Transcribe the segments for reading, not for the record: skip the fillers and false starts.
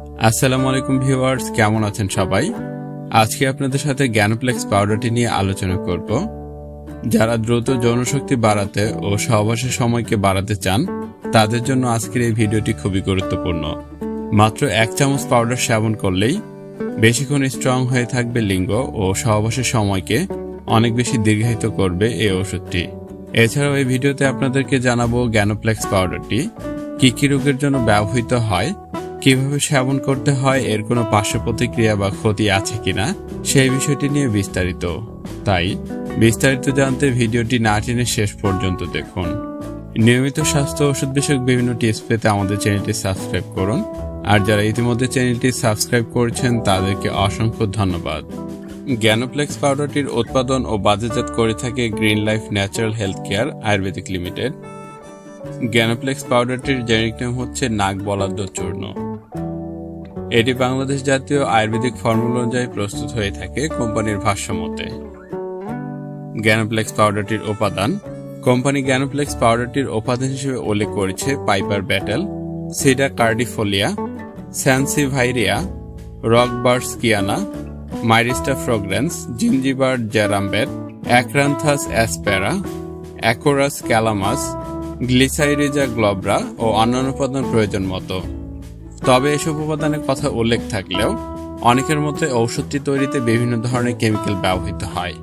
আসসালামু আলাইকুম ভিউয়ার্স, কেমন আছেন সবাই? আজকে আপনাদের সাথে জ্ঞানোপ্লেক্স পাউডারটি নিয়ে আলোচনা করব। যারা দ্রুত যৌনশক্তি বাড়াতে ও সহবাসের সময়কে বাড়াতে চান তাদের জন্য আজকের এই ভিডিওটি খুবই গুরুত্বপূর্ণ। মাত্র 1 চামচ পাউডার সেবন করলেই বেশিক্ষণ স্ট্রং হয়ে থাকবে লিঙ্গ ও সহবাসের সময়কে অনেক বেশি দীর্ঘায়িত করবে এই ওষুধটি। এছাড়াও এই ভিডিওতে আপনাদেরকে জানাবো জ্ঞানোপ্লেক্স পাউডারটি কি কি রোগের জন্য ব্যবহৃত হয়, কিভাবে সেবন করতে হয়, এর কোনো পার্শ্ব প্রতিক্রিয়া বা ক্ষতি আছে কিনা সেই বিষয়টি নিয়ে বিস্তারিত। তাই বিস্তারিত জানতে ভিডিওটি না টেনে শেষ পর্যন্ত দেখুন। নিয়মিত স্বাস্থ্য ওষুধ বিষয়ক বিভিন্ন টিপস পেতে আমাদের চ্যানেলটি সাবস্ক্রাইব করুন। আর যারা ইতিমধ্যে চ্যানেলটি সাবস্ক্রাইব করেছেন তাদেরকে অসংখ্য ধন্যবাদ। জ্ঞানোপ্লেক্স পাউডারটির উৎপাদন ও বাজারজাত করে থাকে Green Life natural health care Ayurvedic limited. জ্ঞানোপ্লেক্স পাউডারটির জেনেরিক নাম হচ্ছে নাক বলাদ্য চূর্ণ। এটি বাংলাদেশ জাতীয় আয়ুর্বেদিক ফর্মুলা অনুযায়ী প্রস্তুত হয়ে থাকে কোম্পানির ভাষ্যমতে। জ্ঞানোপ্লেক্স পাউডারটির উপাদান। কোম্পানি জ্ঞানোপ্লেক্স পাউডারটির উপাদান হিসেবে উল্লেখ করেছে পাইপার ব্যাটেল, সিডা কার্ডিফোলিয়া, স্যানসিভাইরিয়া, রকবার্সকিয়ানা, মাইরিস্টা ফ্রাগ্রেন্স, জিঞ্জিবার জ্যারাম্বেট, অ্যাক্রান্থাস অ্যাসপেরা, অ্যাকোরাস ক্যালামাস, গ্লিসাইরিজা গ্লোবরা ও অন্যান্য উপাদান প্রয়োজন মতো। তবে এসব উপাদানের কথা উল্লেখ থাকলেও অনেকের মতে ঔষধটি তৈরিতে বিভিন্ন ধরনের কেমিক্যাল ব্যবহৃত হয়,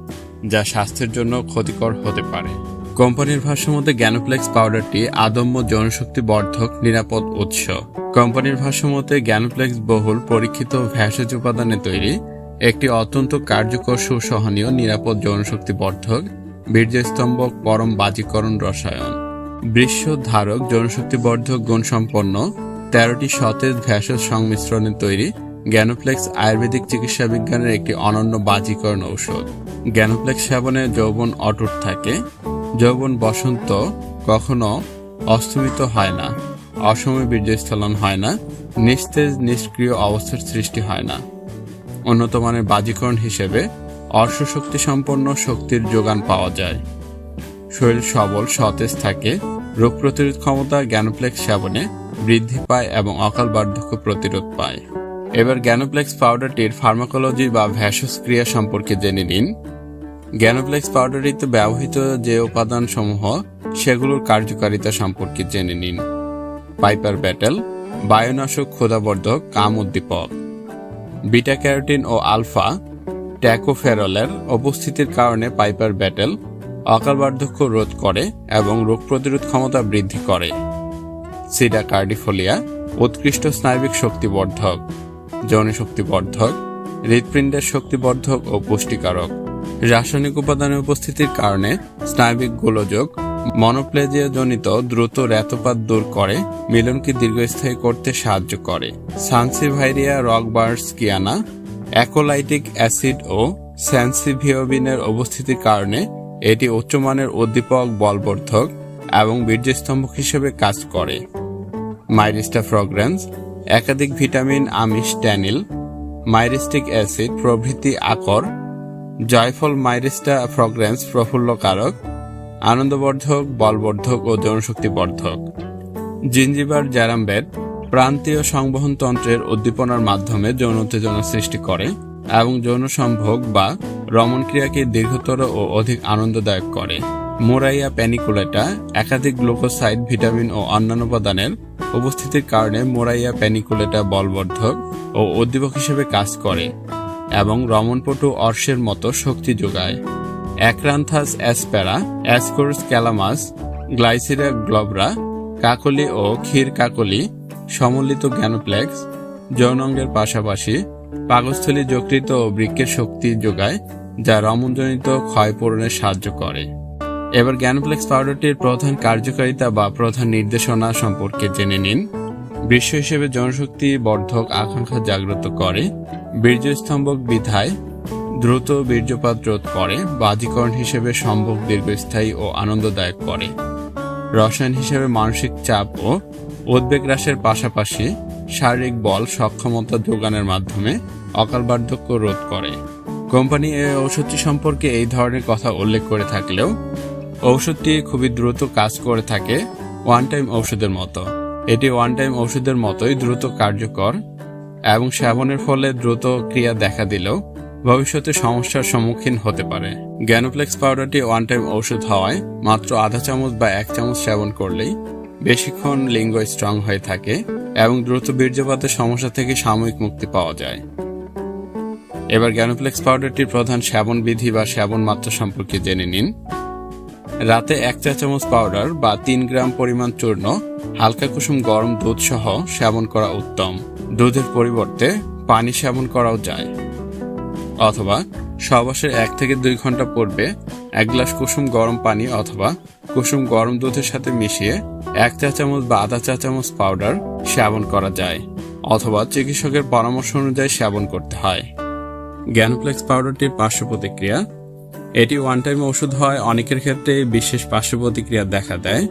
যা স্বাস্থ্যের জন্য ক্ষতিকর হতে পারে। কোম্পানির ভাষ্যমতে জ্ঞানোপ্লেক্স পাউডারটি আদম্য যৌনশক্তি বর্ধক নিরাপদ উৎস। কোম্পানির ভাষ্যমতে জ্ঞানোপ্লেক্স বহুল পরীক্ষিত ভেষজ উপাদানে তৈরি একটি অত্যন্ত কার্যকর সুসহনীয় নিরাপদ যৌনশক্তি বর্ধক বীর্যস্তম্ভক পরম বাজিকরণ রসায়ন। বৃষধারক যৌনশক্তি বর্ধক গুণসম্পন্ন 13টি সতেজ ভেষজ সংমিশ্রণে তৈরি জ্ঞানোপ্লেক্স আয়ুর্বেদিক চিকিৎসা বিজ্ঞানের একটি অনন্য বাজিকরণ ঔষধ। জ্ঞানোপ্লেক্স সেবনে যৌবন অটুট থাকে। যৌবন বসন্ত কখনো অস্তমিত হয় না, অসময়ে বীর্যস্খলন হয় না, নিস্তেজ নিষ্ক্রিয় অবস্থার সৃষ্টি হয় না। উন্নত মানের বাজিকরণ হিসেবে অর্শশক্তি সম্পন্ন শক্তির যোগান পাওয়া যায়। শরীর সবল সতেজ থাকে। রোগ প্রতিরোধ ক্ষমতা জ্ঞানোপ্লেক্স সেবনে বৃদ্ধি পায় এবং অকাল বার্ধক্য প্রতিরোধ পায়। এবার জ্ঞানোপ্লেক্স পাউডারটির ফার্মাকোলজি বা ভেষজ ক্রিয়া সম্পর্কে জেনে নিন। জ্ঞানোপ্লেক্স পাউডারটিতে ব্যবহৃত যে উপাদান সমূহ সেগুলোর কার্যকারিতা সম্পর্কে জেনে নিন। পাইপার ব্যাটেল বায়ুনাশক, ক্ষুধাবর্ধক, কাম উদ্দীপক। বিটা ক্যারোটিন ও আলফা ট্যাকোফেরলের উপস্থিতির কারণে পাইপার ব্যাটেল অকাল বার্ধক্য রোধ করে এবং রোগ প্রতিরোধ ক্ষমতা বৃদ্ধি করে। সিডা কার্ডিফোলিয়া উৎকৃষ্ট স্নায়বিক শক্তিবর্ধক, যৌন শক্তিবর্ধক, হৃৎপিণ্ডের শক্তিবর্ধক ও পুষ্টিকারক। রাসায়নিক উপাদানের উপস্থিতির কারণে স্নায়বিক গোলযোগ, মনোপ্লেজিয়া জনিত দ্রুত রেতপাত দূর করে, মিলনকে দীর্ঘস্থায়ী করতে সাহায্য করে। সানসিভাইরিয়া রকবার্সকিয়ানা অ্যাকোলাইটিক অ্যাসিড ও স্যানসিভিওবিনের উপস্থিতির কারণে এটি উচ্চমানের উদ্দীপক, বলবর্ধক এবং বীর্যস্তম্ভক হিসেবে কাজ করে। মাইরিস্টা ফ্রাগ্রেন্স একাধিক ভিটামিন, আমিষ, ট্যানিল, মাইরিস্টিক অ্যাসিড প্রভৃতি আকর। জয়ফল মাইরিস্টা ফ্রাগ্রেন্স প্রফুল্লকারক, আনন্দবর্ধক, বলবর্ধক ও যৌনশক্তিবর্ধক। জিঞ্জিবার জ্যারাম্বেট প্রান্তীয় সংবহন তন্ত্রের উদ্দীপনার মাধ্যমে যৌন উত্তেজনা সৃষ্টি করে এবং যৌন সম্ভোগ বা রমণ ক্রিয়াকে দীর্ঘতর ও অধিক আনন্দদায়ক করে। মোরাইয়া প্যানিকুলেটা একাধিক গ্লুকোসাইড, ভিটামিন ও অন্যান্য উপাদানের উপস্থিতির কারণে মোরাইয়া প্যানিকুলেটা বলবর্ধক ও উদ্দীপক হিসেবে কাজ করে এবং রমণপটু অর্শের মতো শক্তি যোগায়। অ্যাক্রান্থাস অ্যাসপেরা, অ্যাসকোরস ক্যালামাস, গ্লাইসিরা গ্লোবরা, কাকলি ও ক্ষীর কাকলি সমন্বিত জ্ঞানোপ্লেক্স যৌনাঙ্গের পাশাপাশি পাকস্থলী, যকৃত ও বৃক্কের শক্তি যোগায়, যা রমণজনিত ক্ষয় পূরণে সাহায্য করে। এবার জ্ঞানোপ্লেক্স পাউডারটির প্রধান কার্যকারিতা বা প্রধান নির্দেশনা সম্পর্কে জেনে নিন। বৃষ হিসেবে যৌনশক্তি বর্ধক আকাঙ্ক্ষা জাগ্রত করে। বীর্যস্তম্ভক বিধায় দ্রুত বীর্যপাত রোধ করে। বাজিকরণ হিসেবে সম্ভোগ দীর্ঘস্থায়ী ও আনন্দদায়ক করে। রসায়ন হিসেবে মানসিক চাপ ও উদ্বেগ হ্রাসের পাশাপাশি শারীরিক বল সক্ষমতা যোগানের মাধ্যমে অকাল বার্ধক্য রোধ করে। কোম্পানি এই ঔষধটি সম্পর্কে এই ধরনের কথা উল্লেখ করে থাকলেও ঔষধটি খুবই দ্রুত কাজ করে থাকে, ওয়ান টাইম ঔষধের মতো। এটি ওয়ান টাইম ঔষধের মতোই দ্রুত কার্যকর। এবং সেবনের ফলে দ্রুত ক্রিয়া দেখা দিলেও ভবিষ্যতে সমস্যার সম্মুখীন হতে পারে। জ্ঞানোপ্লেক্স পাউডারটি ওয়ান টাইম ওষুধ হওয়ায় মাত্র আধা চামচ বা 1 চামচ সেবন করলেই বেশিক্ষণ লিঙ্গ স্ট্রং হয়ে থাকে এবং দ্রুত বীর্যপাতের সমস্যা থেকে সাময়িক মুক্তি পাওয়া যায়। এবার জ্ঞানোপ্লেক্স পাউডারটির প্রধান সেবন বিধি বা সেবন মাত্রা সম্পর্কে জেনে নিন। রাতে 1 চা চামচ পাউডার বা 3 গ্রাম পরিমাণ চূর্ণ হালকা কুসুম গরম দুধ সহ সেবন করা উত্তম। দুধের পরিবর্তে পানি সেবন করাও যায়। অথবা সহবাসের 1 থেকে 2 ঘন্টা পূর্বে 1 গ্লাস কুসুম গরম পানি অথবা কুসুম গরম দুধের সাথে মিশিয়ে 1 চা চামচ বা আধা চা চামচ পাউডার সেবন করা যায়, অথবা চিকিৎসকের পরামর্শ অনুযায়ী সেবন করতে হয়। জ্ঞানোপ্লেক্স পাউডারটির পার্শ্ব প্রতিক্রিয়া। এটি ওয়ান টাইম ওষুধ হয় অনেকের ক্ষেত্রে বিশেষ পার্শ্ব প্রতিক্রিয়া দেখা দেয়।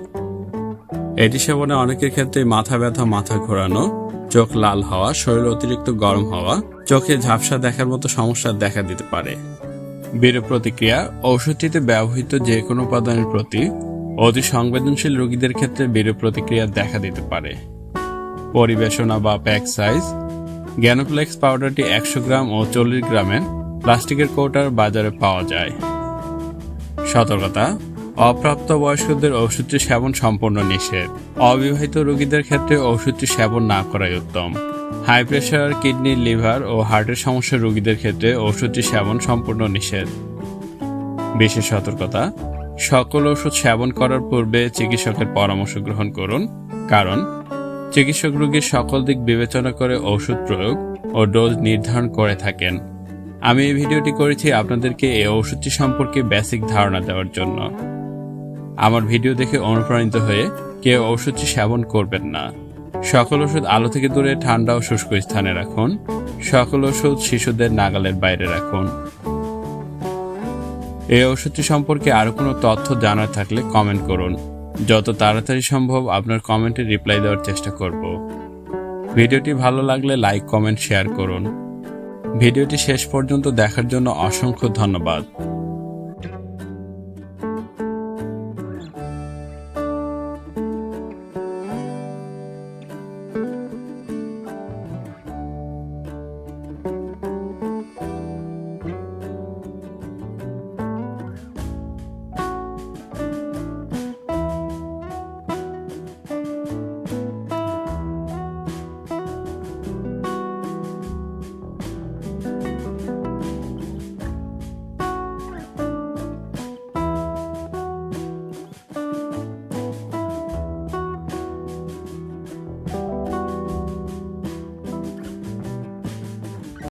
এটি সেবনে অনেকের ক্ষেত্রে মাথা ব্যথা, মাথা ঘোরানো, চোখ লাল হওয়া, শরীর অতিরিক্ত গরম হওয়া, চোখে ঝাপসা দেখার মতো সমস্যা দেখা দিতে পারে। বিরূপ প্রতিক্রিয়া। ওষুধটিতে ব্যবহৃত যে কোনো উপাদানের প্রতি অতি সংবেদনশীল রোগীদের ক্ষেত্রে বিরূপ প্রতিক্রিয়া দেখা দিতে পারে। পরিবেশনা বা প্যাক সাইজ। জ্ঞানোপ্লেক্স পাউডারটি 100 গ্রাম ও 40 গ্রামের প্লাস্টিকের কৌটার বাজারে পাওয়া যায়। সতর্কতা: অপ্রাপ্ত বয়স্কদের ওষুধটি সেবন সম্পূর্ণ নিষেধ। অবিবাহিত রোগীদের ক্ষেত্রে ওষুধটি সেবন না করাই উত্তম। হাই প্রেশার, কিডনি, লিভার ও হার্টের সমস্যার রোগীদের ক্ষেত্রে ওষুধটি সেবন সম্পূর্ণ নিষেধ। বিশেষ সতর্কতা: সকল ওষুধ সেবন করার পূর্বে চিকিৎসকের পরামর্শ গ্রহণ করুন, কারণ চিকিৎসক রোগীর সকল দিক বিবেচনা করে ওষুধ প্রয়োগ ও ডোজ নির্ধারণ করে থাকেন। আমি এই ভিডিওটি করেছি আপনাদেরকে এই ওষুধটি সম্পর্কে বেসিক ধারণা দেওয়ার জন্য। আমার ভিডিও দেখে অনুপ্রাণিত হয়ে কেউ ওষুধটি সেবন করবেন না। সকল ওষুধ আলো থেকে দূরে, ঠান্ডা ও শুষ্ক স্থানে রাখুন। সকল ওষুধ শিশুদের নাগালের বাইরে রাখুন। এই ওষুধটি সম্পর্কে আরো কোনো তথ্য জানার থাকলে কমেন্ট করুন। যত তাড়াতাড়ি সম্ভব আপনার কমেন্টে রিপ্লাই দেওয়ার চেষ্টা করব। ভিডিওটি ভালো লাগলে লাইক, কমেন্ট, শেয়ার করুন। ভিডিওটি শেষ পর্যন্ত দেখার জন্য অসংখ্য ধন্যবাদ।